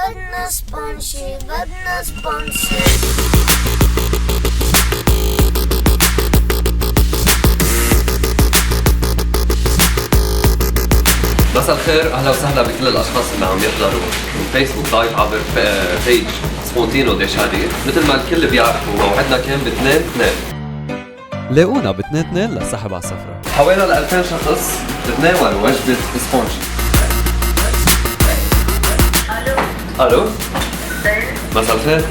بدنا سبونشي بدنا سبونشي. مساء الخير، اهلا وسهلا بكل الاشخاص اللي عم يحضروا الفيسبوك لايف عبر بيج سبونتينو دي شادي. مثل ما الكل بيعرفوا موعدنا كان ب 2/2. لاقونا ب 2/2 للسحب على السفرة. حوالي 2000 شخص بتناولوا وجبة سبونجي. الو مساء الخير،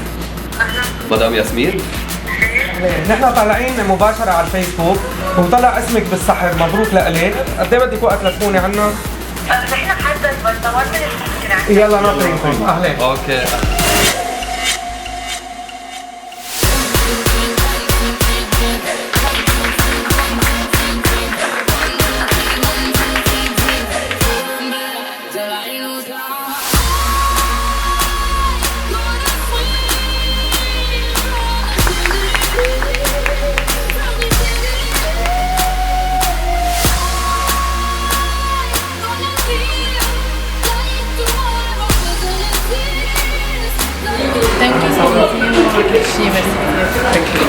مدام ياسمين. نحن طالعين مباشرة على الفيسبوك وطلع اسمك بالسحب، مبروك لإلك. قد ايه بدك وقت لتكوني عنا؟ نحن بحدد بس طوال من يلا ناطرينكم. اهلين. اوكي. Thank you so much. Merci.